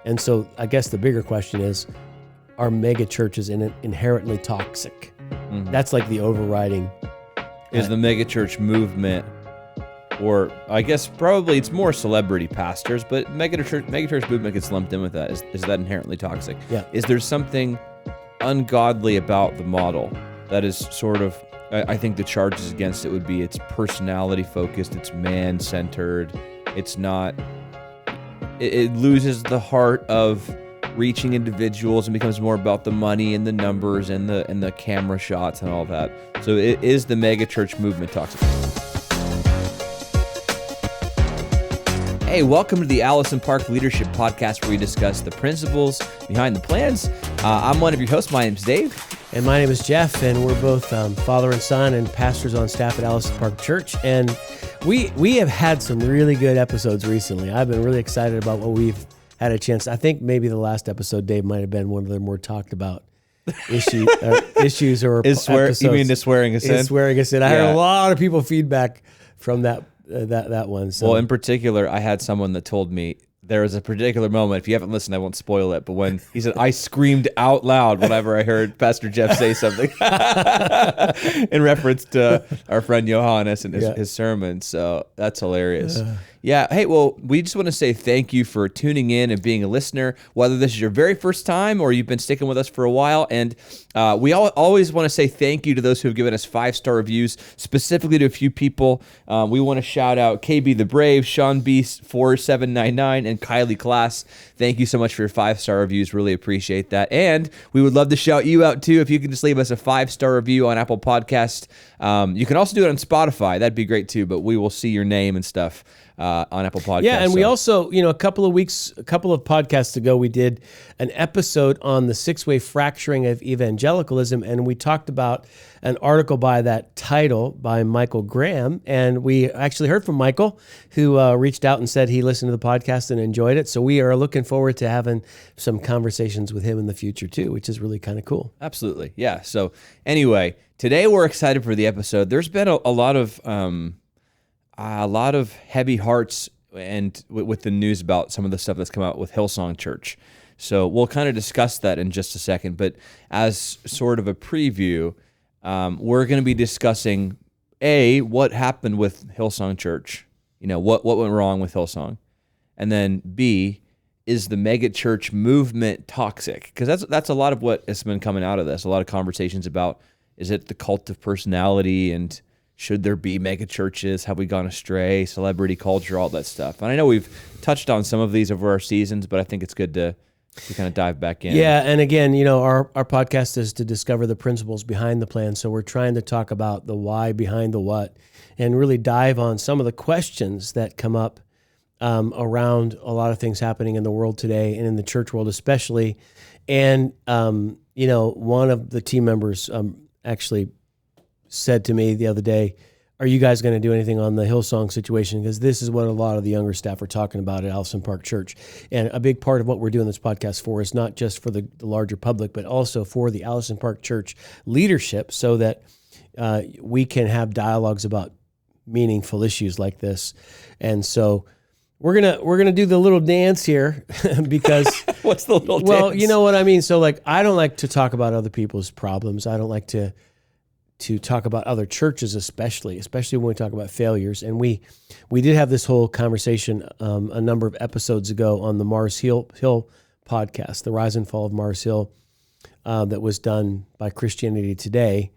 And so I guess the bigger question is, are mega churches inherently toxic? Mm-hmm. That's like the overriding. Is the megachurch movement, or I guess probably it's more celebrity pastors, but megachurch movement gets lumped in with that. Is that inherently toxic? Yeah. Is there something ungodly about the model that is sort of, I think the charges against it would be it's personality focused, it's man centered, it's not, it loses the heart of reaching individuals and becomes more about the money and the numbers and the camera shots and all that. So it is the megachurch movement toxic. Hey, welcome to the Allison Park Leadership Podcast, where we discuss the principles behind the plans. I'm one of your hosts. My name's Dave. And my name is Jeff, and we're both father and son and pastors on staff at Allison Park Church. And we have had some really good episodes recently. I've been really excited about what we've had a chance. I think maybe the last episode, Dave, might have been one of the more talked about issues or episodes. You mean the swearing a sin? Is swearing a sin. I heard a lot of people feedback from that one. So. Well, in particular, I had someone that told me there was a particular moment. If you haven't listened, I won't spoil it. But when he said, I screamed out loud whenever I heard Pastor Jeff say something in reference to our friend Johannes and his sermon. So that's hilarious. Yeah. Hey, well, we just want to say thank you for tuning in and being a listener, whether this is your very first time or you've been sticking with us for a while. And we always want to say thank you to those who have given us 5-star reviews, specifically to a few people. We want to shout out KB the Brave, Sean B 4799, and Kylie Class. Thank you so much for your 5-star reviews. Really appreciate that. And we would love to shout you out too. If you can just leave us a 5-star review on Apple Podcast. You can also do it on Spotify. That'd be great too, but we will see your name and stuff on Apple Podcasts. Yeah, and we also, a couple of podcasts ago, we did an episode on the 6-way fracturing of evangelicalism, and we talked about an article by that title by Michael Graham, and we actually heard from Michael, who reached out and said he listened to the podcast and enjoyed it, so we are looking forward to having some conversations with him in the future too, which is really kind of cool. Absolutely, yeah. So anyway, today we're excited for the episode. There's been a lot of heavy hearts and with the news about some of the stuff that's come out with Hillsong Church. So we'll kind of discuss that in just a second. But as sort of a preview, we're going to be discussing, A, what happened with Hillsong Church, what went wrong with Hillsong. And then B, is the megachurch movement toxic? Because that's a lot of what has been coming out of this. A lot of conversations about, is it the cult of personality, and should there be megachurches? Have we gone astray? Celebrity culture, all that stuff. And I know we've touched on some of these over our seasons, but I think it's good to kind of dive back in. Yeah, and again, our podcast is to discover the principles behind the plan. So we're trying to talk about the why behind the what, and really dive on some of the questions that come up around a lot of things happening in the world today and in the church world especially. And one of the team members actually said to me the other day, are you guys going to do anything on the Hillsong situation? Because this is what a lot of the younger staff are talking about at Allison Park Church. And a big part of what we're doing this podcast for is not just for the larger public, but also for the Allison Park Church leadership, so that we can have dialogues about meaningful issues like this. And so we're gonna do the little dance here because what's the little dance? Well, you know what I mean. So I don't like to talk about other people's problems. I don't like to talk about other churches, especially when we talk about failures. And we did have this whole conversation a number of episodes ago on the Mars Hill podcast, the Rise and Fall of Mars Hill, that was done by Christianity Today.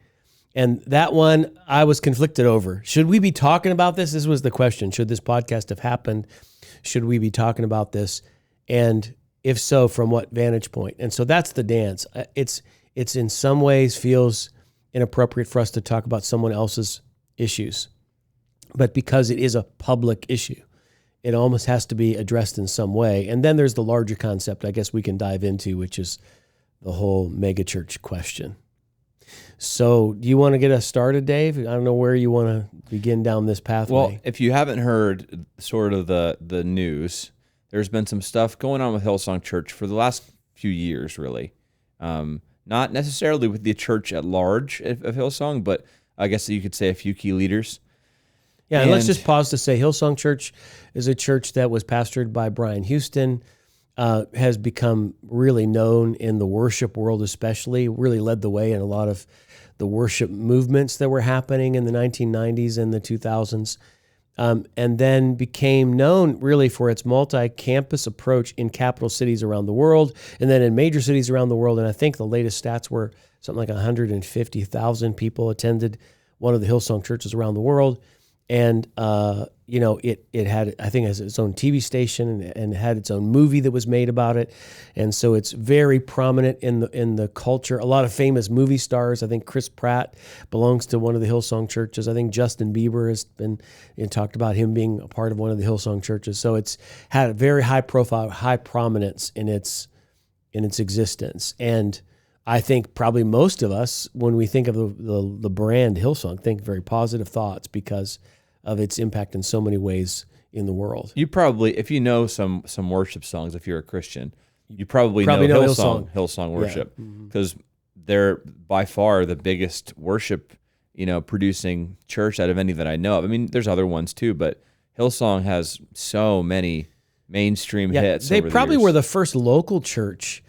And that one, I was conflicted over. Should we be talking about this? This was the question. Should this podcast have happened? Should we be talking about this? And if so, from what vantage point? And so that's the dance. It's in some ways feels inappropriate for us to talk about someone else's issues. But because it is a public issue, it almost has to be addressed in some way. And then there's the larger concept I guess we can dive into, which is the whole megachurch question. So do you want to get us started, Dave? I don't know where you want to begin down this pathway. Well, if you haven't heard sort of the news, there's been some stuff going on with Hillsong Church for the last few years, really. Not necessarily with the church at large of Hillsong, but I guess you could say a few key leaders. Yeah, and let's just pause to say Hillsong Church is a church that was pastored by Brian Houston. has become really known in the worship world, especially, really led the way in a lot of the worship movements that were happening in the 1990s and the 2000s. And then became known really for its multi-campus approach in capital cities around the world, and then in major cities around the world. And I think the latest stats were something like 150,000 people attended one of the Hillsong churches around the world. And, it had, I think, has its own TV station and had its own movie that was made about it. And so it's very prominent in the culture. A lot of famous movie stars. I think Chris Pratt belongs to one of the Hillsong churches. I think Justin Bieber has been talked about him being a part of one of the Hillsong churches. So it's had a very high profile, high prominence in its existence. And I think probably most of us, when we think of the brand Hillsong, think very positive thoughts because of its impact in so many ways in the world. You probably, if you know some worship songs, if you're a Christian, you probably know Hillsong worship, because they're by far the biggest worship, producing church out of any that I know of. I mean, there's other ones too, but Hillsong has so many mainstream hits. They probably were the first local church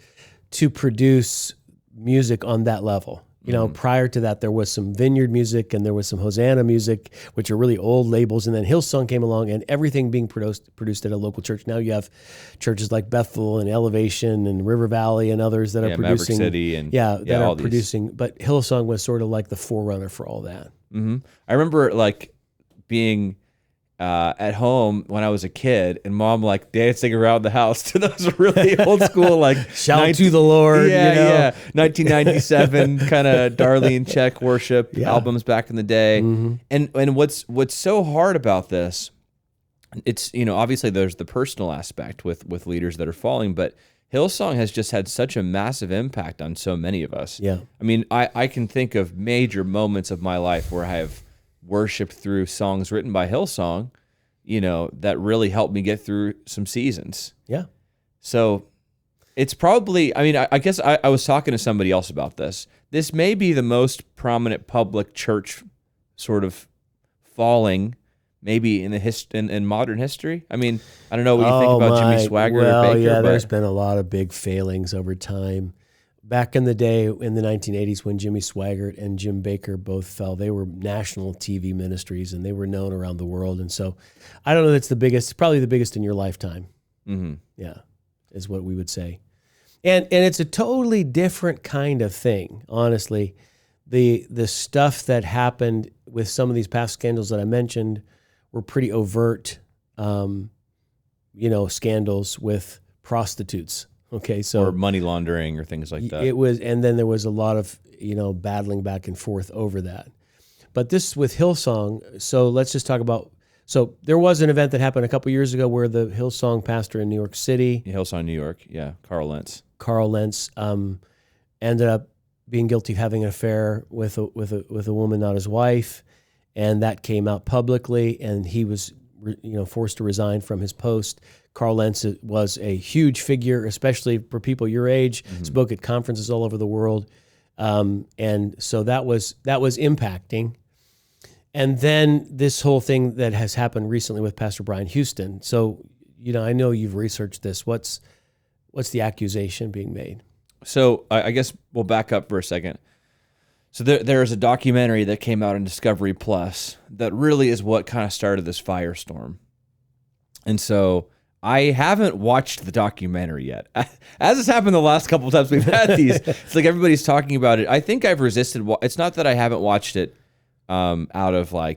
to produce music on that level. Prior to that, there was some Vineyard music and there was some Hosanna music, which are really old labels. And then Hillsong came along, and everything being produced at a local church. Now you have churches like Bethel and Elevation and River Valley and others that are producing. Maverick City and producing. But Hillsong was sort of like the forerunner for all that. Mm-hmm. I remember being at home when I was a kid, and Mom dancing around the house to those really old school shout to the Lord, 1997 kind of Darlene Check worship albums back in the day. Mm-hmm. And what's so hard about this, it's obviously there's the personal aspect with leaders that are falling, but Hillsong has just had such a massive impact on so many of us. Yeah, I mean, I can think of major moments of my life where I have worshiped through songs written by Hillsong, that really helped me get through some seasons. Yeah. So it's probably, I guess I was talking to somebody else about this. This may be the most prominent public church sort of falling maybe in modern history. I mean, I don't know what you think about Jimmy Swaggart or Baker. There's been a lot of big failings over time. Back in the day, in the 1980s, when Jimmy Swaggart and Jim Baker both fell, they were national TV ministries, and they were known around the world. And so I don't know that's the biggest, probably the biggest in your lifetime. Mm-hmm. Yeah, is what we would say. And it's a totally different kind of thing, honestly. The stuff that happened with some of these past scandals that I mentioned were pretty overt, scandals with prostitutes. Okay, so or money laundering or things like that. It was, and then there was a lot of battling back and forth over that. But this with Hillsong, so let's just talk about. So there was an event that happened a couple years ago where the Hillsong pastor in New York City, Hillsong, New York, Carl Lentz, ended up being guilty of having an affair with a woman, not his wife, and that came out publicly, and he was forced to resign from his post. Carl Lentz was a huge figure, especially for people your age, spoke at conferences all over the world. And so that was impacting. And then this whole thing that has happened recently with Pastor Brian Houston. So, I know you've researched this. What's the accusation being made? So I guess we'll back up for a second. So there's a documentary that came out on Discovery Plus that really is what kind of started this firestorm. And so I haven't watched the documentary yet. As has happened the last couple of times we've had these, it's like everybody's talking about it. I think I've resisted. It's not that I haven't watched it out of I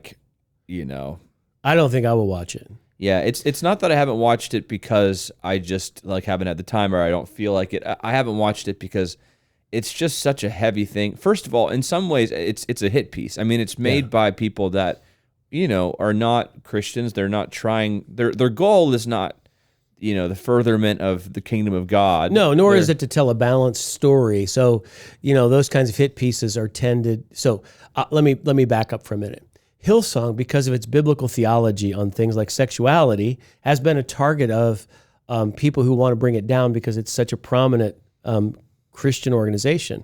don't think I will watch it. Yeah, it's not that I haven't watched it because I just haven't had the time or I don't feel like it. I haven't watched it because it's just such a heavy thing. First of all, in some ways, it's a hit piece. I mean, it's made by people that are not Christians. They're not trying. Their goal is not the furtherment of the kingdom of God. No, nor is it to tell a balanced story. So, those kinds of hit pieces are tended. So let me back up for a minute. Hillsong, because of its biblical theology on things like sexuality, has been a target of people who want to bring it down because it's such a prominent Christian organization.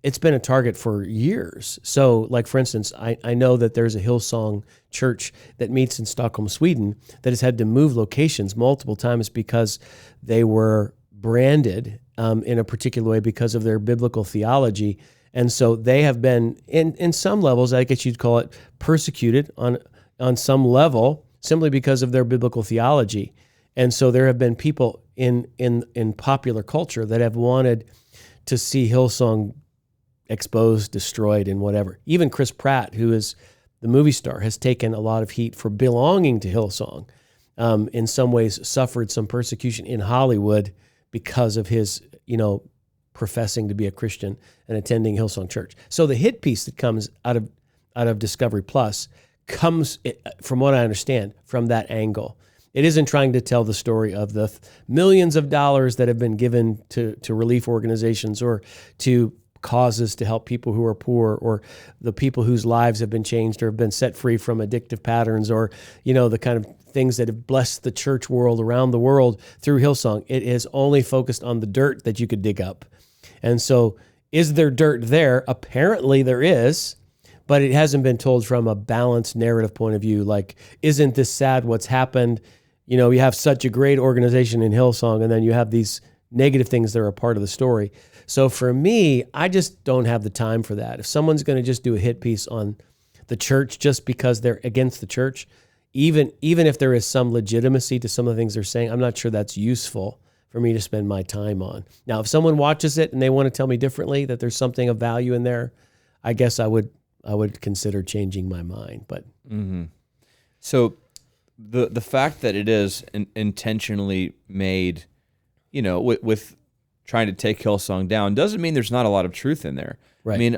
it's been a target for years. So, like, for instance, I know that there's a Hillsong church that meets in Stockholm, Sweden, that has had to move locations multiple times because they were branded in a particular way because of their biblical theology. And so they have been, in some levels, I guess you'd call it, persecuted on some level simply because of their biblical theology. And so there have been people in popular culture that have wanted to see Hillsong exposed, destroyed, and whatever. Even Chris Pratt, who is the movie star, has taken a lot of heat for belonging to Hillsong. In some ways, suffered some persecution in Hollywood because of his, professing to be a Christian and attending Hillsong Church. So the hit piece that comes out of Discovery Plus comes, from what I understand, from that angle. It isn't trying to tell the story of the millions of dollars that have been given to relief organizations or to causes to help people who are poor, or the people whose lives have been changed or have been set free from addictive patterns, or, the kind of things that have blessed the church world around the world through Hillsong. It is only focused on the dirt that you could dig up. And so is there dirt there? Apparently there is, but it hasn't been told from a balanced narrative point of view. Like, isn't this sad what's happened? You have such a great organization in Hillsong, and then you have these negative things that are a part of the story. So for me, I just don't have the time for that. If someone's going to just do a hit piece on the church just because they're against the church, even if there is some legitimacy to some of the things they're saying, I'm not sure that's useful for me to spend my time on. Now, if someone watches it and they want to tell me differently, that there's something of value in there, I guess I would consider changing my mind. But so the fact that it is intentionally made, with trying to take Hillsong down, doesn't mean there's not a lot of truth in there. Right. I mean,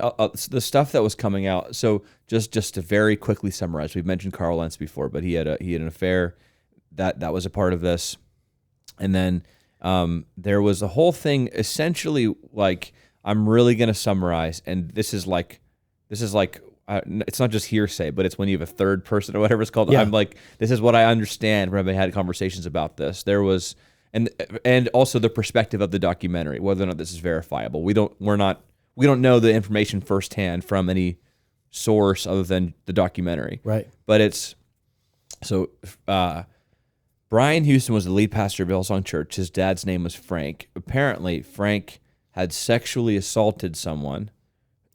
the stuff that was coming out. So just to very quickly summarize, we've mentioned Carl Lentz before, but he had an affair that was a part of this, and then there was a whole thing. Essentially, like, I'm really going to summarize, and this is like it's not just hearsay, but it's when you have a third person or whatever it's called. Yeah. I'm like, this is what I understand when I've had conversations about this. There was. And also the perspective of the documentary, whether or not this is verifiable. We don't know the information firsthand from any source other than the documentary. Right. But it's so Brian Houston was the lead pastor of Hillsong Church. His dad's name was Frank. Apparently, Frank had sexually assaulted someone,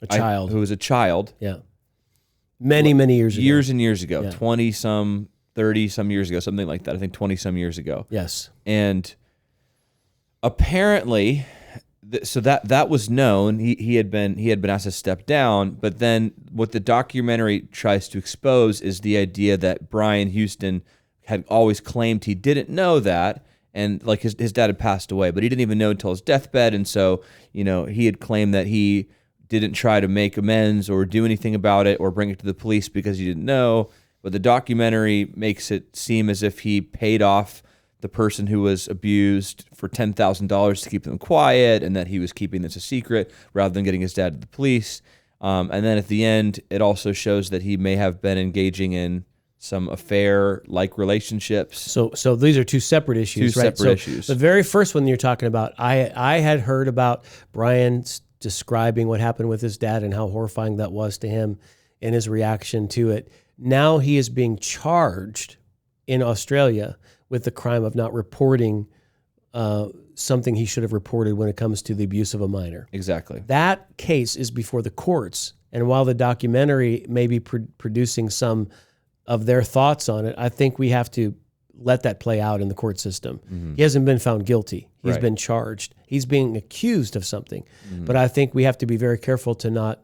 a child who was a child. Yeah. Many years ago. Years and years ago, Yeah. 20-some, 30-some years ago, something like that. I think 20-some years ago. Yes. And apparently, so that was known. He had been asked to step down. But then what the documentary tries to expose is the idea that Brian Houston had always claimed he didn't know that, and like his dad had passed away, but he didn't even know until his deathbed. And so he had claimed that he didn't try to make amends or do anything about it or bring it to the police because he didn't know. But the documentary makes it seem as if he paid off the person who was abused for $10,000 to keep them quiet, and that he was keeping this a secret rather than getting his dad to the police. And then at the end, it also shows that he may have been engaging in some affair-like relationships. So these are two separate issues, right? Separate issues. The very first one you're talking about, I had heard about Brian describing what happened with his dad and how horrifying that was to him and his reaction to it. Now he is being charged in Australia with the crime of not reporting something he should have reported when it comes to the abuse of a minor. Exactly. That case is before the courts. And while the documentary may be producing some of their thoughts on it, I think we have to let that play out in the court system. Mm-hmm. He hasn't been found guilty. He's been charged. He's being accused of something. Mm-hmm. But I think we have to be very careful to not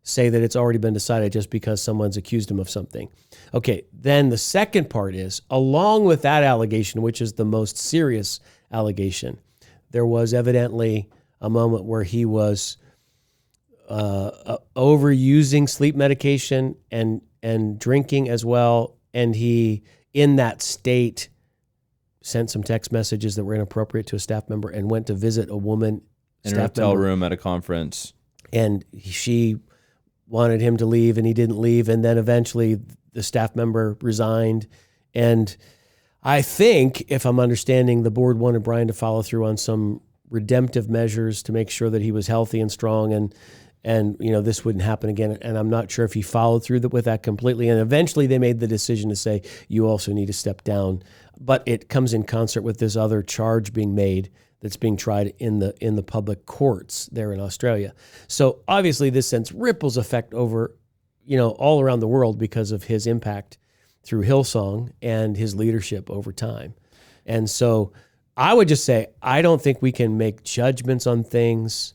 say that it's already been decided just because someone's accused him of something. Okay, then the second part is, along with that allegation, which is the most serious allegation, there was evidently a moment where he was overusing sleep medication and drinking as well, and he, in that state, sent some text messages that were inappropriate to a staff member and went to visit a woman in a hotel room at a conference. And she wanted him to leave, and he didn't leave, and then eventually the staff member resigned. And I think, if I'm understanding, the board wanted Brian to follow through on some redemptive measures to make sure that he was healthy and strong, and this wouldn't happen again. And I'm not sure if he followed through with that completely. And eventually they made the decision to say, you also need to step down. But it comes in concert with this other charge being made that's being tried in the public courts there in Australia. So obviously this sends ripples effect over, all around the world because of his impact through Hillsong and his leadership over time. And so I would just say, I don't think we can make judgments on things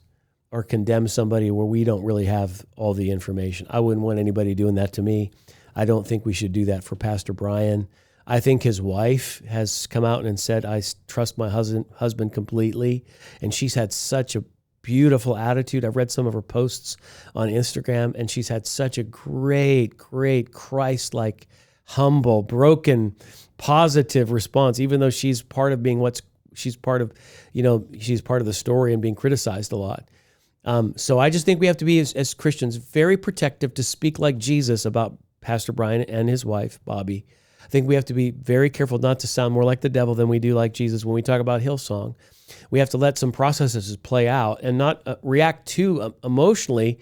or condemn somebody where we don't really have all the information. I wouldn't want anybody doing that to me. I don't think we should do that for Pastor Brian. I think his wife has come out and said, I trust my husband completely. And she's had such a beautiful attitude. I've read some of her posts on Instagram, and she's had such a great, great Christ-like, humble, broken, positive response, even though she's part of she's part of the story and being criticized a lot. So I just think we have to be, as Christians, very protective to speak like Jesus about Pastor Brian and his wife, Bobby. I think we have to be very careful not to sound more like the devil than we do like Jesus when we talk about Hillsong. We have to let some processes play out and not react too emotionally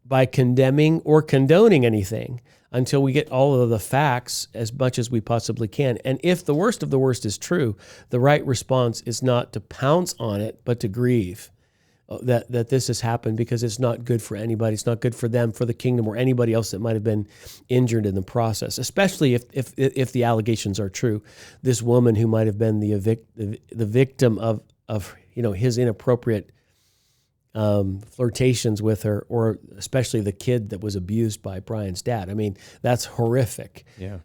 by condemning or condoning anything until we get all of the facts as much as we possibly can. And if the worst of the worst is true, the right response is not to pounce on it, but to grieve that this has happened, because it's not good for anybody. It's not good for them, for the kingdom, or anybody else that might have been injured in the process, especially if the allegations are true. This woman who might have been the victim of his inappropriate flirtations with her, or especially the kid that was abused by Brian's dad. I mean, that's horrific. Yeah.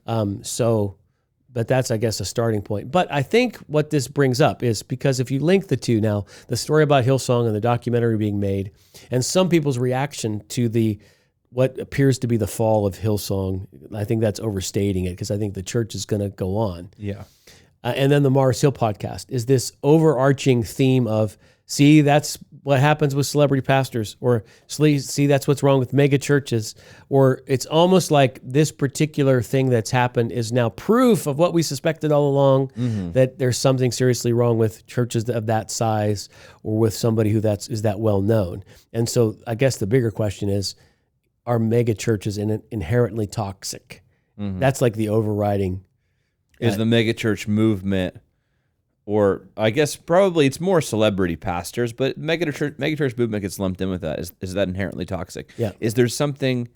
But that's, I guess, a starting point. But I think what this brings up is, because if you link the two now, the story about Hillsong and the documentary being made, and some people's reaction to what appears to be the fall of Hillsong, I think that's overstating it, because I think the church is going to go on. Yeah. And then the Mars Hill podcast is this overarching theme of, see, that's what happens with celebrity pastors, or see, that's what's wrong with megachurches, or it's almost like this particular thing that's happened is now proof of what we suspected all along, that there's something seriously wrong with churches of that size, or with somebody who is that well known. And so I guess the bigger question is, are megachurches inherently toxic? That's like the overriding. Is the megachurch movement, or I guess probably it's more celebrity pastors, but megachurch movement gets lumped in with that. Is that inherently toxic? Yeah. Is there something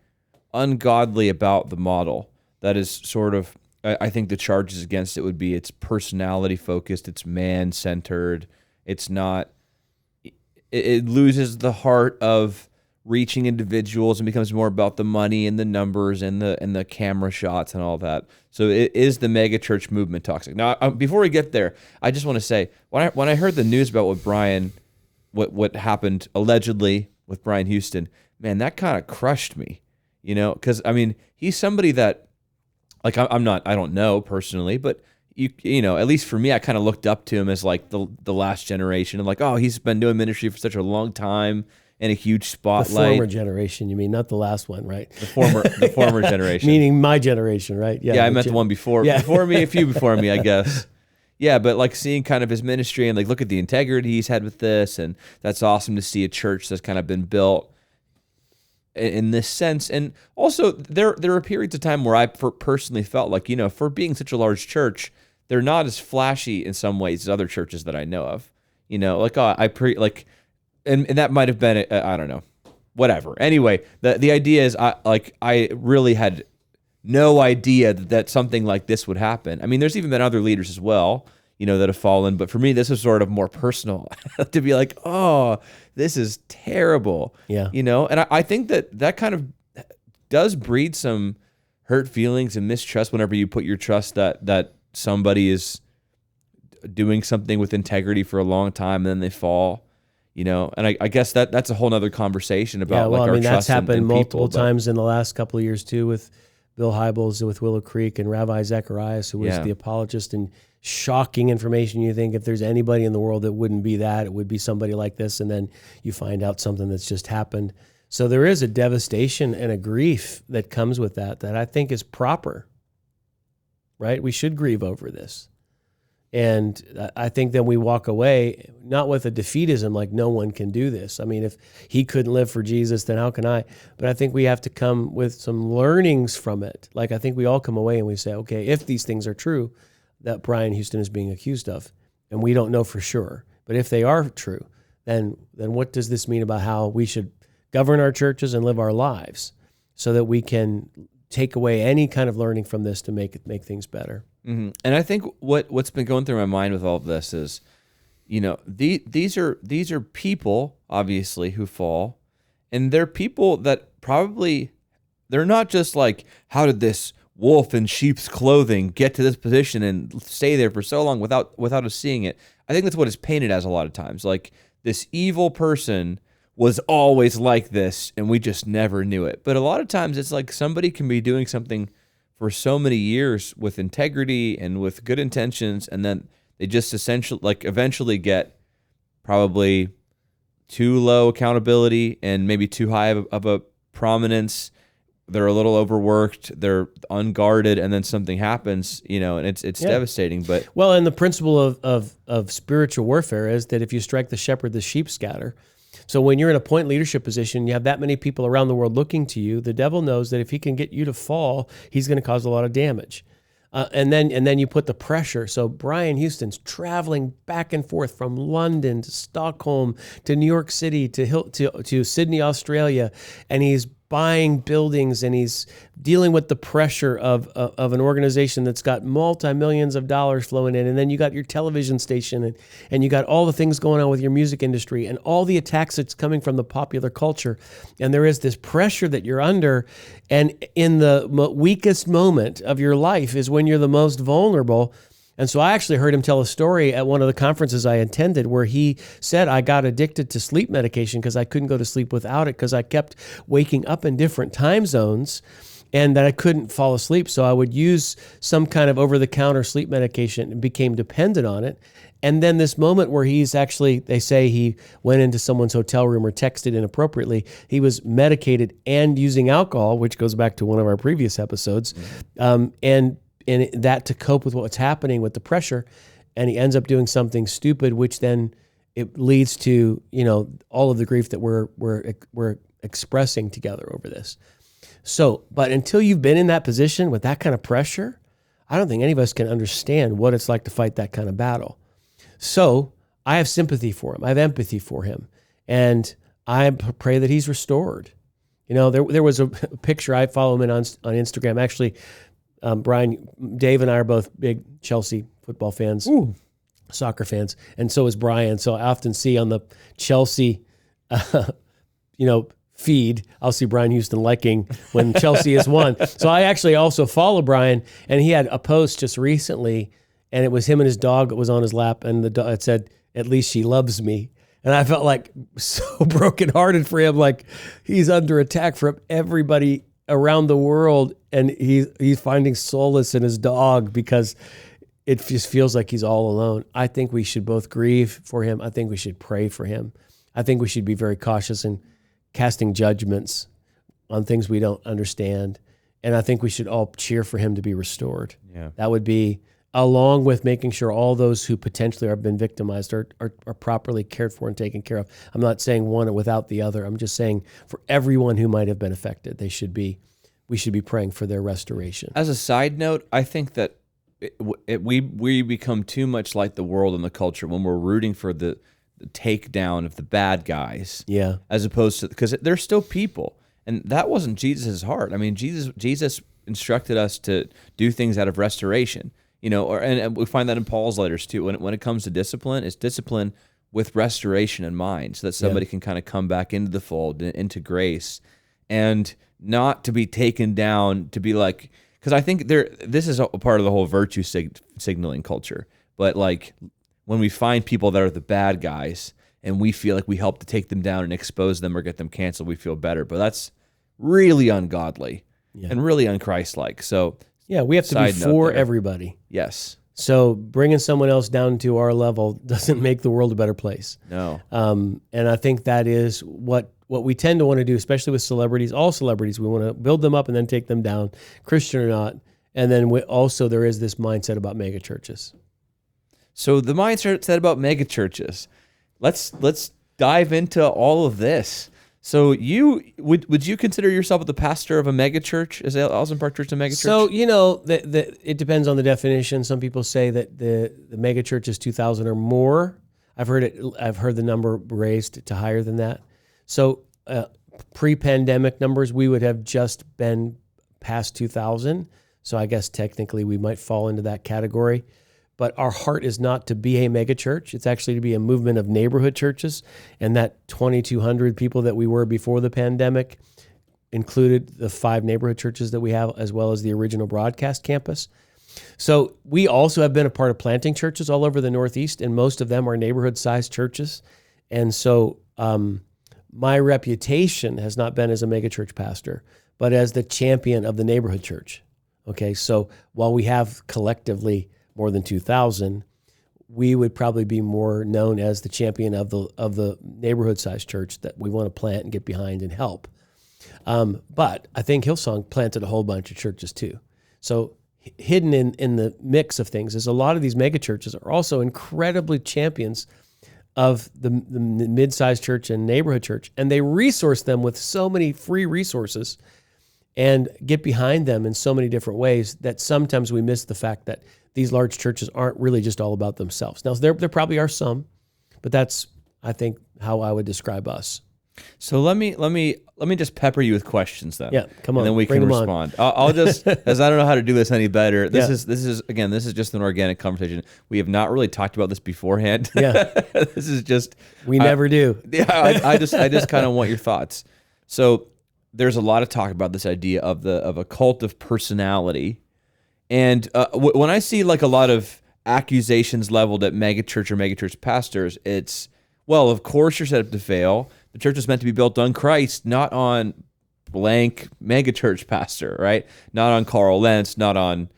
ungodly about the model that is sort of, I think the charges against it would be it's personality focused, it's man centered, it's not, it loses the heart of reaching individuals and becomes more about the money and the numbers and the camera shots and all that. So it is the megachurch movement toxic. Now, before we get there, I just want to say, when I heard the news about what happened allegedly with Brian Houston, man, that kind of crushed me, because I mean, he's somebody that, like, I don't know personally, but at least for me, I kind of looked up to him as like the last generation, and like, oh, he's been doing ministry for such a long time. And a huge spotlight. The former generation, you mean, not the last one, right? The former generation. Meaning my generation, right? Yeah, I meant the one before me, a few before me, I guess. Yeah, but like seeing kind of his ministry and like look at the integrity he's had with this, and that's awesome to see a church that's kind of been built in this sense. And also there are periods of time where I personally felt like, for being such a large church, they're not as flashy in some ways as other churches that I know of. And that might have been, I don't know, whatever. Anyway, the idea is, I really had no idea that something like this would happen. I mean, there's even been other leaders as well, that have fallen. But for me, this was sort of more personal to be like, oh, this is terrible. Yeah. And I think that kind of does breed some hurt feelings and mistrust whenever you put your trust that somebody is doing something with integrity for a long time and then they fall. And I guess that's a whole nother conversation about our trust that's happened in multiple people, times in the last couple of years too, with Bill Hybels with Willow Creek and Rabbi Zacharias, who was the apologist, and shocking information. You think if there's anybody in the world that wouldn't be that, it would be somebody like this, and then you find out something that's just happened. So there is a devastation and a grief that comes with that I think is proper, right? We should grieve over this. And I think then we walk away, not with a defeatism, like no one can do this. I mean, if he couldn't live for Jesus, then how can I? But I think we have to come with some learnings from it. Like I think we all come away and we say, okay, if these things are true that Brian Houston is being accused of, and we don't know for sure, but if they are true, then what does this mean about how we should govern our churches and live our lives so that we can take away any kind of learning from this to make things better? Mm-hmm. And I think what's been going through my mind with all of this is, these are people obviously who fall, and they're people that probably they're not just like, how did this wolf in sheep's clothing get to this position and stay there for so long without us seeing it. I think that's what it's painted as a lot of times. Like this evil person was always like this and we just never knew it. But a lot of times it's like somebody can be doing something for so many years with integrity and with good intentions, and then they just eventually get probably too low accountability and maybe too high of a prominence. They're a little overworked, they're unguarded, and then something happens, and it's devastating. But and the principle of spiritual warfare is that if you strike the shepherd, the sheep scatter. So when you're in a point leadership position, you have that many people around the world looking to you, the devil knows that if he can get you to fall, he's going to cause a lot of damage. And then you put the pressure. So Brian Houston's traveling back and forth from London to Stockholm to New York City to Sydney, Australia, and he's buying buildings and he's dealing with the pressure of an organization that's got multi-millions of dollars flowing in. And then you got your television station and you got all the things going on with your music industry and all the attacks that's coming from the popular culture. And there is this pressure that you're under. And in the weakest moment of your life is when you're the most vulnerable. And so I actually heard him tell a story at one of the conferences I attended where he said, I got addicted to sleep medication because I couldn't go to sleep without it because I kept waking up in different time zones and that I couldn't fall asleep. So I would use some kind of over-the-counter sleep medication and became dependent on it. And then this moment where they say he went into someone's hotel room or texted inappropriately, he was medicated and using alcohol, which goes back to one of our previous episodes, and that to cope with what's happening with the pressure, and he ends up doing something stupid, which then it leads to all of the grief that we're expressing together over this. So, but until you've been in that position with that kind of pressure, I don't think any of us can understand what it's like to fight that kind of battle. So I have sympathy for him, I have empathy for him, and I pray that he's restored. There was a picture, I follow him on Instagram, actually. Brian, Dave and I are both big Chelsea football fans, soccer fans, and so is Brian. So I often see on the Chelsea, feed, I'll see Brian Houston liking when Chelsea has won. So I actually also follow Brian, and he had a post just recently, and it was him and his dog that was on his lap, and the dog, it said, "At least she loves me." And I felt like so brokenhearted for him, like he's under attack from everybody around the world, and he's finding solace in his dog because it just feels like he's all alone. I think we should both grieve for him. I think we should pray for him. I think we should be very cautious in casting judgments on things we don't understand. And I think we should all cheer for him to be restored. Yeah. That would be, along with making sure all those who potentially have been victimized are properly cared for and taken care of. I'm not saying one without the other. I'm just saying for everyone who might have been affected, we should be praying for their restoration. As a side note, I think that we become too much like the world and the culture when we're rooting for the takedown of the bad guys. Yeah. As opposed to, because they're still people. And that wasn't Jesus' heart. I mean, Jesus instructed us to do things out of restoration. And we find that in Paul's letters too. When it comes to discipline, it's discipline with restoration in mind, so that somebody can kind of come back into the fold, into grace, and not to be taken down, to be like, because I think this is a part of the whole virtue signaling culture. But like when we find people that are the bad guys and we feel like we help to take them down and expose them or get them canceled, we feel better. But that's really ungodly and really unchristlike. So yeah, we have to be for everybody. Yes. So bringing someone else down to our level doesn't make the world a better place. No. And I think that is what we tend to want to do, especially with celebrities. All celebrities, we want to build them up and then take them down, Christian or not. And then also there is this mindset about megachurches. So the mindset about megachurches. Let's dive into all of this. So would you consider yourself the pastor of a megachurch? Is Alison Park Church a megachurch? So, it depends on the definition. Some people say that the megachurch is 2,000 or more. I've heard the number raised to higher than that. So pre-pandemic numbers, we would have just been past 2,000. So I guess technically we might fall into that category. But our heart is not to be a megachurch. It's actually to be a movement of neighborhood churches. And that 2,200 people that we were before the pandemic included the 5 neighborhood churches that we have, as well as the original broadcast campus. So we also have been a part of planting churches all over the Northeast, and most of them are neighborhood-sized churches. And so my reputation has not been as a megachurch pastor, but as the champion of the neighborhood church. Okay, so while we have collectively more than 2,000, we would probably be more known as the champion of the neighborhood-sized church that we want to plant and get behind and help. But I think Hillsong planted a whole bunch of churches too. So hidden in the mix of things is a lot of these megachurches are also incredibly champions of the mid-sized church and neighborhood church, and they resource them with so many free resources and get behind them in so many different ways that sometimes we miss the fact that these large churches aren't really just all about themselves. Now, there probably are some, but that's, I think, how I would describe us. So let me just pepper you with questions then. Yeah, come on. And then we bring can them respond. I'll just, as I don't know how to do this any better. This Yeah. this is just an organic conversation. We have not really talked about this beforehand. Yeah. This is just We never do. Yeah, I just kind of want your thoughts. So there's a lot of talk about this idea of a cult of personality, and when I see like a lot of accusations leveled at megachurch or megachurch pastors, it's, well, of course you're set up to fail. The church is meant to be built on Christ, not on blank megachurch pastor, right? Not on Carl Lentz, not on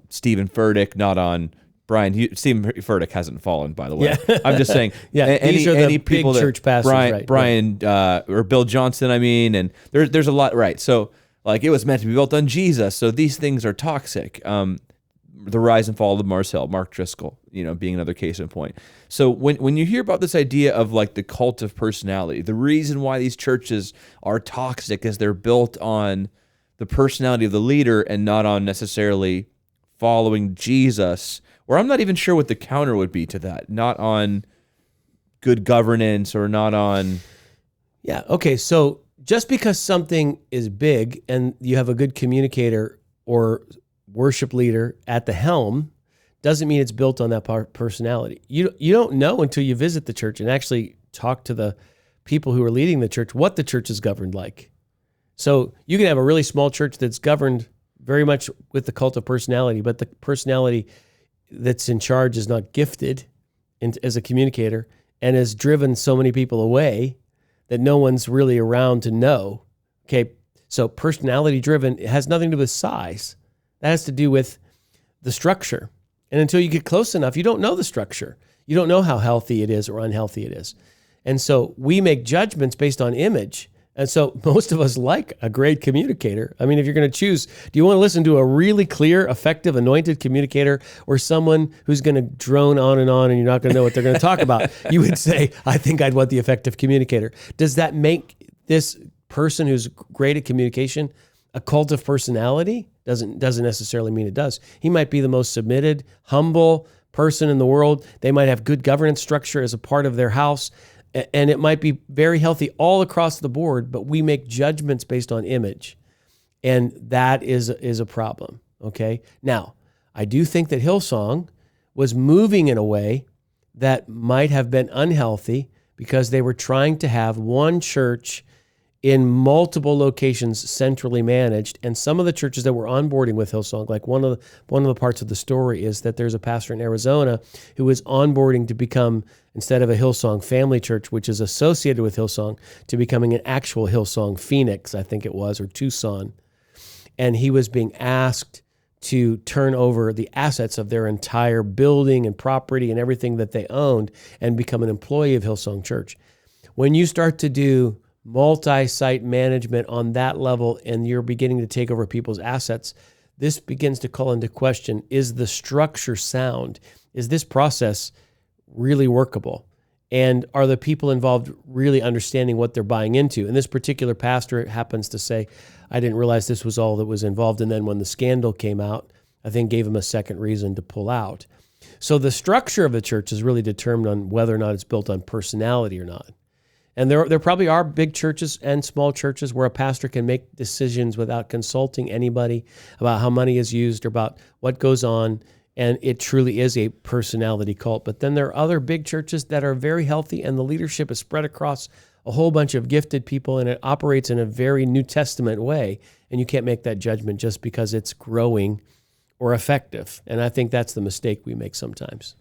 Stephen Furtick, not on Brian. Stephen Furtick hasn't fallen, by the way. Yeah. I'm just saying. Yeah, these are the any big people church pastors, Brian or Bill Johnson. I mean, and there's a lot, right? So like it was meant to be built on Jesus. So these things are toxic. The rise and fall of Mars Hill, Mark Driscoll, being another case in point. So when you hear about this idea of like the cult of personality, the reason why these churches are toxic is they're built on the personality of the leader and not on necessarily following Jesus. Or I'm not even sure what the counter would be to that. Not on good governance or not on... Yeah, okay, so just because something is big and you have a good communicator or worship leader at the helm doesn't mean it's built on that personality. You don't know until you visit the church and actually talk to the people who are leading the church what the church is governed like. So you can have a really small church that's governed very much with the cult of personality, but the personality that's in charge is not gifted as a communicator and has driven so many people away that no one's really around to know. Okay, so personality driven, it has nothing to do with size. That has to do with the structure. And until you get close enough, you don't know the structure. You don't know how healthy it is or unhealthy it is. And so we make judgments based on image. And so most of us like a great communicator. I mean, if you're going to choose, do you want to listen to a really clear, effective, anointed communicator or someone who's going to drone on and you're not going to know what they're going to talk about? You would say, I think I'd want the effective communicator. Does that make this person who's great at communication a cult of personality? Doesn't necessarily mean it does. He might be the most submitted, humble person in the world. They might have good governance structure as a part of their house. And it might be very healthy all across the board, but we make judgments based on image. And that is a problem, okay? Now, I do think that Hillsong was moving in a way that might have been unhealthy because they were trying to have one church in multiple locations centrally managed. And some of the churches that were onboarding with Hillsong, like one of the parts of the story is that there's a pastor in Arizona who is onboarding to become, instead of a Hillsong family church, which is associated with Hillsong, to becoming an actual Hillsong Phoenix, I think it was, or Tucson. And he was being asked to turn over the assets of their entire building and property and everything that they owned and become an employee of Hillsong Church. When you start to do multi-site management on that level and you're beginning to take over people's assets, this begins to call into question, is the structure sound? Is this process really workable? And are the people involved really understanding what they're buying into? And this particular pastor happens to say, I didn't realize this was all that was involved. And then when the scandal came out, I think gave him a second reason to pull out. So the structure of the church is really determined on whether or not it's built on personality or not. And there probably are big churches and small churches where a pastor can make decisions without consulting anybody about how money is used or about what goes on. And it truly is a personality cult. But then there are other big churches that are very healthy, and the leadership is spread across a whole bunch of gifted people, and it operates in a very New Testament way. And you can't make that judgment just because it's growing or effective. And I think that's the mistake we make sometimes.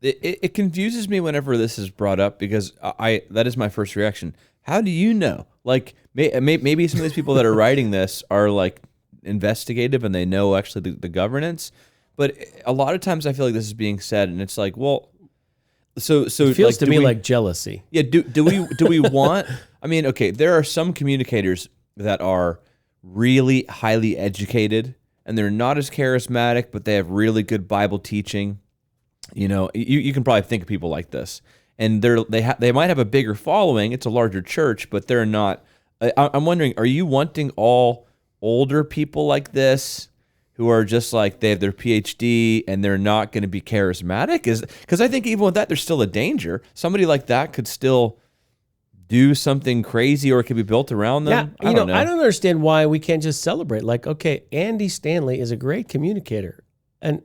It confuses me whenever this is brought up, because that is my first reaction. How do you know? Like, maybe some of these people that are writing this are like investigative and they know actually the governance. But a lot of times I feel like this is being said, and it's like, well, so it feels like, to me like jealousy. Yeah. Do we want? I mean, okay, there are some communicators that are really highly educated, and they're not as charismatic, but they have really good Bible teaching. You know, you can probably think of people like this, and they might have a bigger following. It's a larger church, but they're not. I'm wondering, are you wanting all older people like this, who are just like, they have their PhD and they're not going to be charismatic? Because I think even with that, there's still a danger. Somebody like that could still do something crazy, or it could be built around them. Yeah, I don't understand why we can't just celebrate. Like, okay, Andy Stanley is a great communicator, and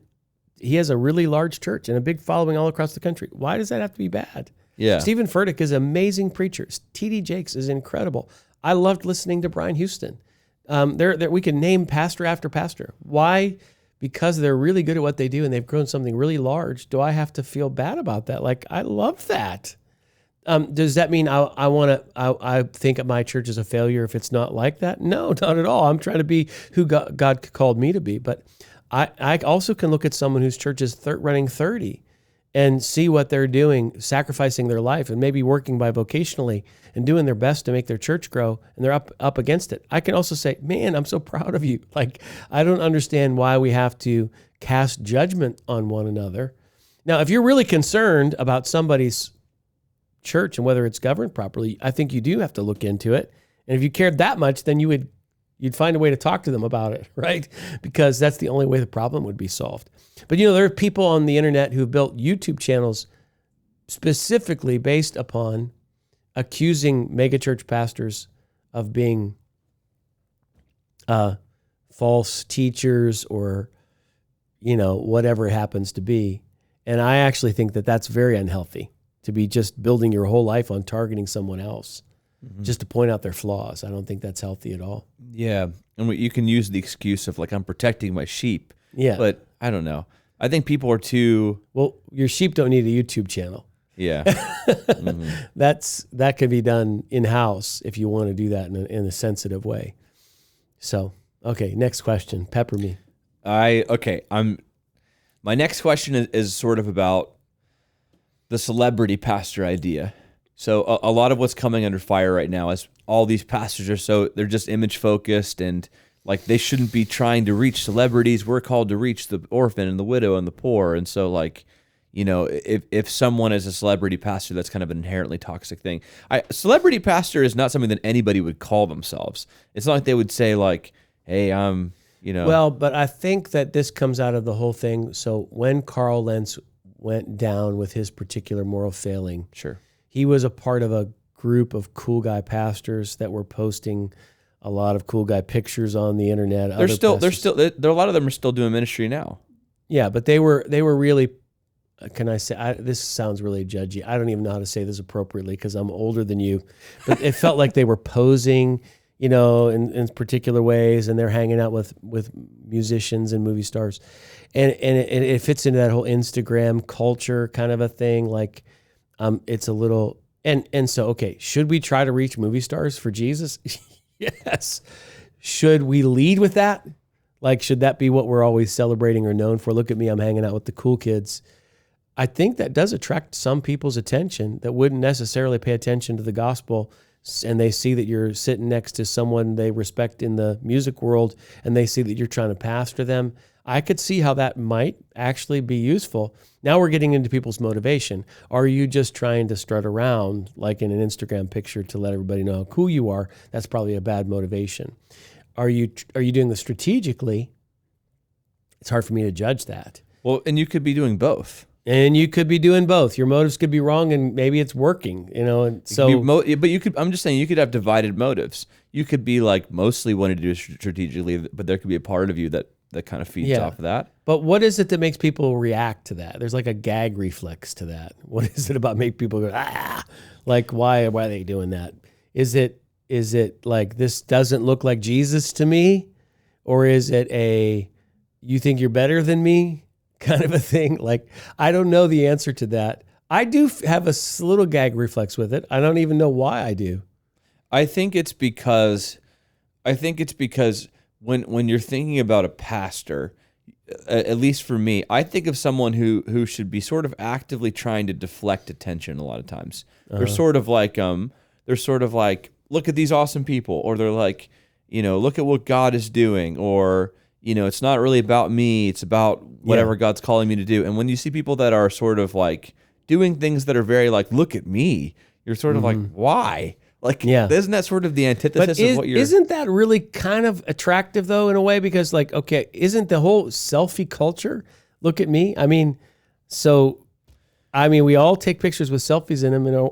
he has a really large church and a big following all across the country. Why does that have to be bad? Yeah. Stephen Furtick is an amazing preacher. T.D. Jakes is incredible. I loved listening to Brian Houston. We can name pastor after pastor. Why? Because they're really good at what they do and they've grown something really large. Do I have to feel bad about that? Like, I love that. Does that mean I think my church is a failure if it's not like that? No, not at all. I'm trying to be who God called me to be. But I also can look at someone whose church is running 30 and see what they're doing, sacrificing their life and maybe working bivocationally and doing their best to make their church grow, and they're up against it. I can also say, man, I'm so proud of you. Like, I don't understand why we have to cast judgment on one another. Now, if you're really concerned about somebody's church and whether it's governed properly, I think you do have to look into it. And if you cared that much, then you'd find a way to talk to them about it, right? Because that's the only way the problem would be solved. But, there are people on the internet who've built YouTube channels specifically based upon accusing megachurch pastors of being false teachers or, whatever it happens to be. And I actually think that that's very unhealthy, to be just building your whole life on targeting someone else. Mm-hmm. Just to point out their flaws. I don't think that's healthy at all. Yeah. And you can use the excuse of, like, I'm protecting my sheep. Yeah. But I don't know. I think people are too... Well, your sheep don't need a YouTube channel. Yeah. Mm-hmm. That could be done in-house if you want to do that in a sensitive way. So, okay, next question. Pepper me. My next question is sort of about the celebrity pastor idea. So a lot of what's coming under fire right now is all these pastors they're just image focused, and like they shouldn't be trying to reach celebrities. We're called to reach the orphan and the widow and the poor. And so, like, if someone is a celebrity pastor, that's kind of an inherently toxic thing. Celebrity pastor is not something that anybody would call themselves. It's not like they would say, like, hey, Well, but I think that this comes out of the whole thing. So when Carl Lentz went down with his particular moral failing, sure, he was a part of a group of cool guy pastors that were posting a lot of cool guy pictures on the internet. A lot of them are still doing ministry now. Yeah, but they were really, can I say, this sounds really judgy. I don't even know how to say this appropriately because I'm older than you, but it felt like they were posing, in particular ways, and they're hanging out with musicians and movie stars. And it fits into that whole Instagram culture kind of a thing. Like, it's a little, and so, okay, should we try to reach movie stars for Jesus? Yes. Should we lead with that? Like, should that be what we're always celebrating or known for? Look at me, I'm hanging out with the cool kids. I think that does attract some people's attention that wouldn't necessarily pay attention to the gospel. and they see that you're sitting next to someone they respect in the music world, and they see that you're trying to pastor them, I could see how that might actually be useful. Now we're getting into people's motivation. Are you just trying to strut around like in an Instagram picture to let everybody know how cool you are? That's probably a bad motivation. Are you doing this strategically? It's hard for me to judge that. Well, and you could be doing both. And you could be doing both. Your motives could be wrong, and maybe it's working, And so, but you could. I'm just saying, you could have divided motives. You could be like mostly wanting to do it strategically, but there could be a part of you that kind of feeds off of that. But what is it that makes people react to that? There's like a gag reflex to that. What is it about make people go, ah? Like, why are they doing that? Is it like, this doesn't look like Jesus to me? Or is it you think you're better than me kind of a thing? Like, I don't know the answer to that. I do have a little gag reflex with it. I don't even know why I do. I think it's because when you're thinking about a pastor, at least for me, I think of someone who should be sort of actively trying to deflect attention a lot of times. They're sort of like, look at these awesome people, or they're like, look at what God is doing, or, it's not really about me, it's about whatever God's calling me to do. And when you see people that are sort of like doing things that are very like, look at me, you're sort of like, why? Like, isn't that sort of the antithesis of what you're... Isn't that really kind of attractive, though, in a way? Because, like, okay, isn't the whole selfie culture, look at me? I mean, we all take pictures with selfies in them, and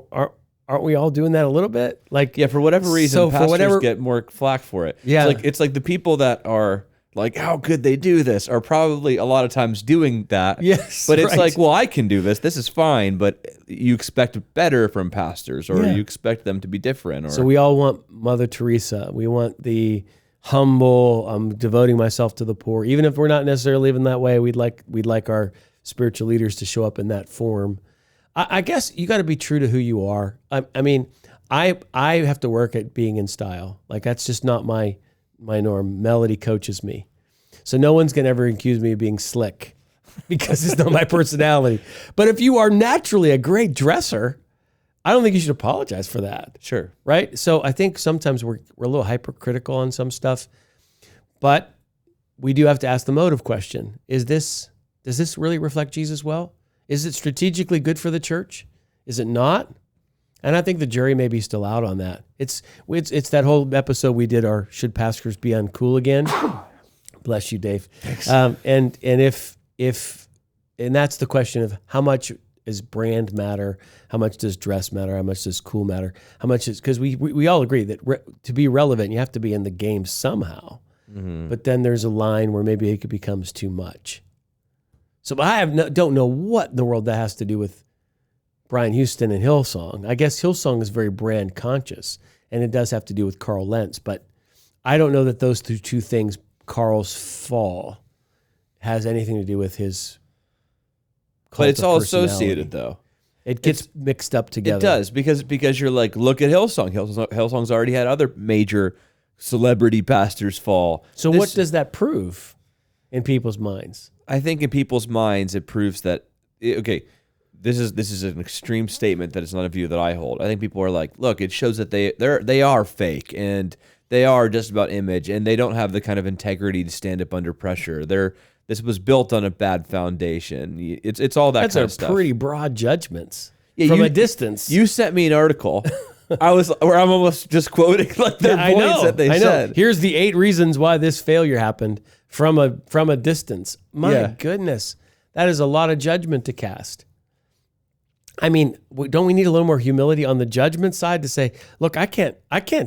aren't we all doing that a little bit? Like, for whatever reason, pastors get more flack for it. Yeah. It's like the people that are like, how could they do this, are probably a lot of times doing that. Yes, but it's like, well, I can do this. This is fine. But you expect better from pastors, or you expect them to be different. Or... So we all want Mother Teresa. We want the humble, I'm devoting myself to the poor. Even if we're not necessarily living that way, we'd like our spiritual leaders to show up in that form. I guess you got to be true to who you are. I mean, I have to work at being in style. Like, that's just not my norm. Melody coaches me. So no one's going to ever accuse me of being slick because it's not my personality. But if you are naturally a great dresser, I don't think you should apologize for that. Sure. Right? So I think sometimes we're a little hypercritical on some stuff, but we do have to ask the motive question. Does this really reflect Jesus well? Is it strategically good for the church? Is it not? And I think the jury may be still out on that. It's that whole episode we did, our Should Pastors Be Uncool Again? Bless you, Dave. Thanks. And that's the question of how much is brand matter? How much does dress matter? How much does cool matter? How much is, because we all agree that to be relevant, you have to be in the game somehow. Mm-hmm. But then there's a line where maybe it becomes too much. So I don't know what in the world that has to do with Brian Houston and Hillsong. I guess Hillsong is very brand conscious, and it does have to do with Carl Lentz. But I don't know that those two things, Carl's fall, has anything to do with his cult. But it's all associated, though. It gets mixed up together. It does, because you're like, look at Hillsong. Hillsong's already had other major celebrity pastors fall. So what does that prove in people's minds? I think in people's minds, it proves that, okay, this is an extreme statement that is not a view that I hold. I think people are like, look, it shows that they are fake, and they are just about image, and they don't have the kind of integrity to stand up under pressure. This was built on a bad foundation. It's all that kind of stuff. That's pretty broad judgments from a distance. You sent me an article. I'm almost just quoting like their points that they said. Here's the 8 reasons why this failure happened from a distance. My goodness, that is a lot of judgment to cast. I mean, don't we need a little more humility on the judgment side to say, look, I can't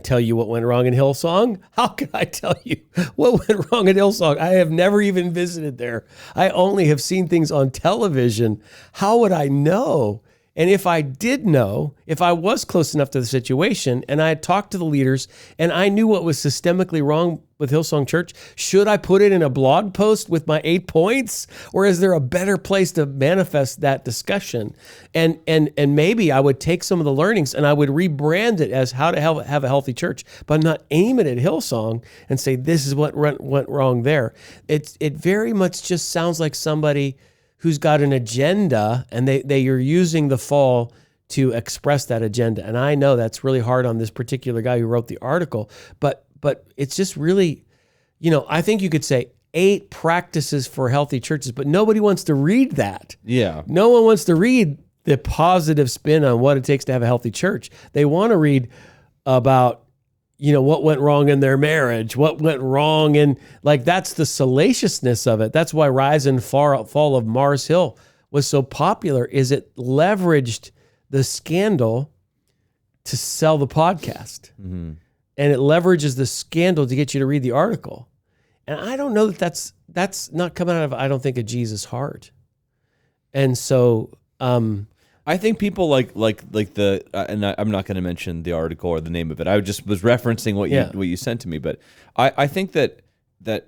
tell you what went wrong in Hillsong. How can I tell you what went wrong in Hillsong? I have never even visited there. I only have seen things on television. How would I know? And if I did know, if I was close enough to the situation and I had talked to the leaders and I knew what was systemically wrong with Hillsong Church, should I put it in a blog post with my 8 points? Or is there a better place to manifest that discussion? And maybe I would take some of the learnings and I would rebrand it as how to have a healthy church, but not aim it at Hillsong and say, this is what went wrong there. It very much just sounds like somebody who's got an agenda, and you're using the fall to express that agenda. And I know that's really hard on this particular guy who wrote the article, but it's just really, I think you could say 8 practices for healthy churches, but nobody wants to read that. Yeah. No one wants to read the positive spin on what it takes to have a healthy church. They want to read about, what went wrong in their marriage, what went wrong in, that's the salaciousness of it. That's why Rise and Fall of Mars Hill was so popular, is it leveraged the scandal to sell the podcast. Mm-hmm. And it leverages the scandal to get you to read the article. And I don't know that's not coming out of, I don't think, a Jesus heart. And so I think people like the and I'm not going to mention the article or the name of it. I just was referencing what you sent to me, but I think that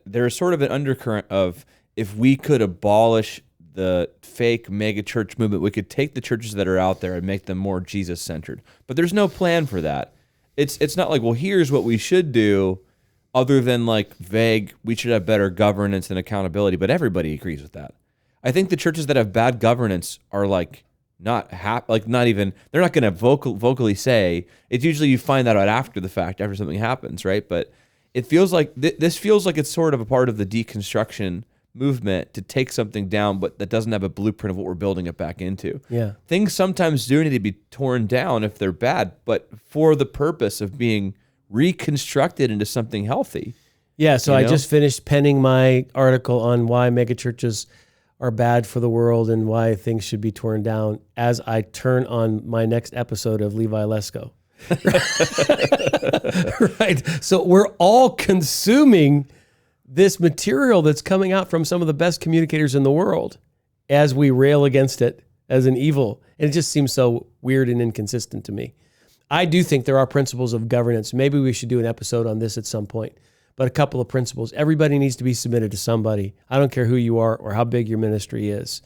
there's sort of an undercurrent of, if we could abolish the fake megachurch movement, we could take the churches that are out there and make them more Jesus-centered. But there's no plan for that. It's not like, well, here's what we should do, other than vague, we should have better governance and accountability, but everybody agrees with that. I think the churches that have bad governance are not even, they're not going to vocally say. It's usually, you find that out after the fact, after something happens, right? But it feels like this feels like it's sort of a part of the deconstruction movement, to take something down, but that doesn't have a blueprint of what we're building it back into. Yeah. Things sometimes do need to be torn down if they're bad, but for the purpose of being reconstructed into something healthy. Yeah, so I just finished penning my article on why megachurches are bad for the world and why things should be torn down, as I turn on my next episode of Levi Lesko. Right. So we're all consuming this material that's coming out from some of the best communicators in the world as we rail against it as an evil. And it just seems so weird and inconsistent to me. I do think there are principles of governance. Maybe we should do an episode on this at some point. But a couple of principles. Everybody needs to be submitted to somebody. I don't care who you are or how big your ministry is.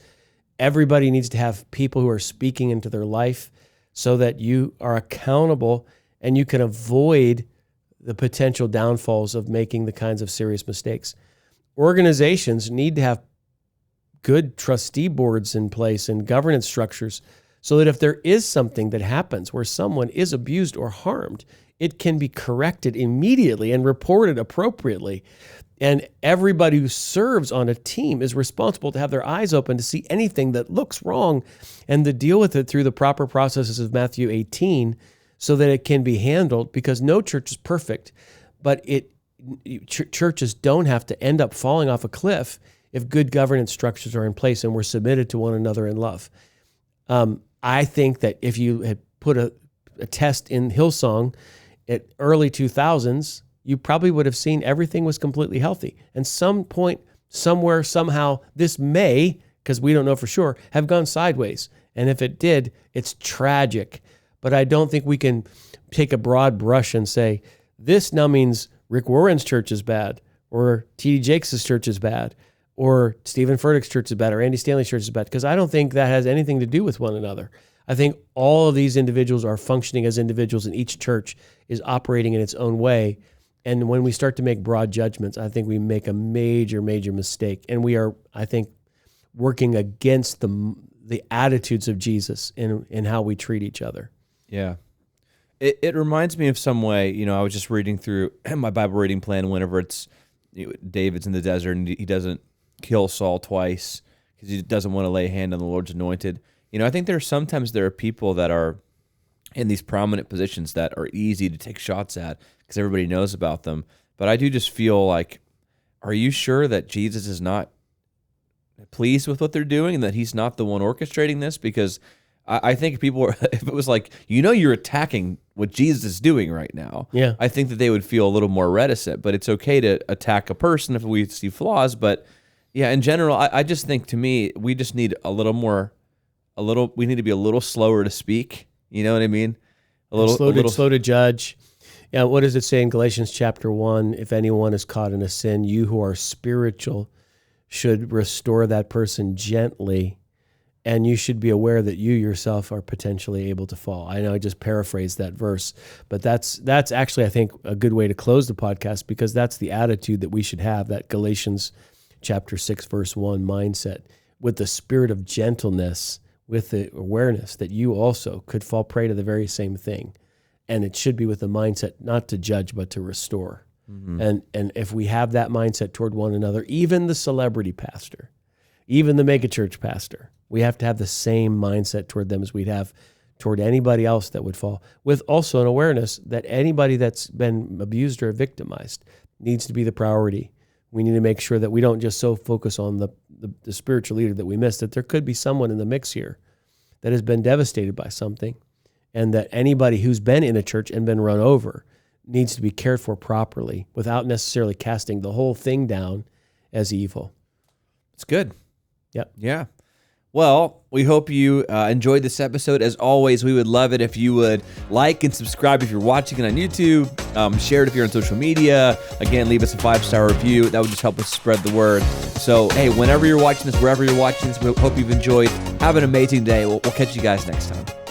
Everybody needs to have people who are speaking into their life so that you are accountable and you can avoid the potential downfalls of making the kinds of serious mistakes. Organizations need to have good trustee boards in place and governance structures so that if there is something that happens where someone is abused or harmed, it can be corrected immediately and reported appropriately. And everybody who serves on a team is responsible to have their eyes open to see anything that looks wrong and to deal with it through the proper processes of Matthew 18 so that it can be handled, because no church is perfect, but churches don't have to end up falling off a cliff if good governance structures are in place and we're submitted to one another in love. I think that if you had put a test in Hillsong at early 2000s, you probably would have seen everything was completely healthy. And some point, somewhere, somehow, this may, because we don't know for sure, have gone sideways. And if it did, it's tragic. But I don't think we can take a broad brush and say, this now means Rick Warren's church is bad, or T.D. Jakes' church is bad, or Stephen Furtick's church is bad, or Andy Stanley's church is bad, because I don't think that has anything to do with one another. I think all of these individuals are functioning as individuals, and each church is operating in its own way. And when we start to make broad judgments, I think we make a major, major mistake. And we are, I think, working against the attitudes of Jesus in how we treat each other. Yeah. It reminds me of some way, I was just reading through my Bible reading plan whenever it's David's in the desert and he doesn't kill Saul twice because he doesn't want to lay a hand on the Lord's anointed. I think sometimes there are people that are in these prominent positions that are easy to take shots at because everybody knows about them. But I do just feel like, are you sure that Jesus is not pleased with what they're doing and that he's not the one orchestrating this? Because I think people, if it was like, you're attacking what Jesus is doing right now, yeah, I think that they would feel a little more reticent. But it's okay to attack a person if we see flaws. But yeah, in general, I just think, to me, we just need we need to be a little slower to speak. You know what I mean? Slow to judge. Yeah, what does it say in Galatians chapter 1? If anyone is caught in a sin, you who are spiritual should restore that person gently, and you should be aware that you yourself are potentially able to fall. I know I just paraphrased that verse, but that's actually, I think, a good way to close the podcast, because that's the attitude that we should have, that Galatians chapter 6, verse 1 mindset. With the spirit of gentleness, with the awareness that you also could fall prey to the very same thing. And it should be with the mindset not to judge, but to restore. And if we have that mindset toward one another, even the celebrity pastor, even the megachurch pastor, we have to have the same mindset toward them as we'd have toward anybody else that would fall, with also an awareness that anybody that's been abused or victimized needs to be the priority. We need to make sure that we don't just so focus on the spiritual leader that we miss, that there could be someone in the mix here that has been devastated by something, and that anybody who's been in a church and been run over needs to be cared for properly without necessarily casting the whole thing down as evil. It's good. Yep. Yeah. Well, we hope you enjoyed this episode. As always, we would love it if you would like and subscribe if you're watching it on YouTube. Share it if you're on social media. Again, leave us a 5-star review. That would just help us spread the word. So, hey, whenever you're watching this, wherever you're watching this, we hope you've enjoyed. Have an amazing day. We'll catch you guys next time.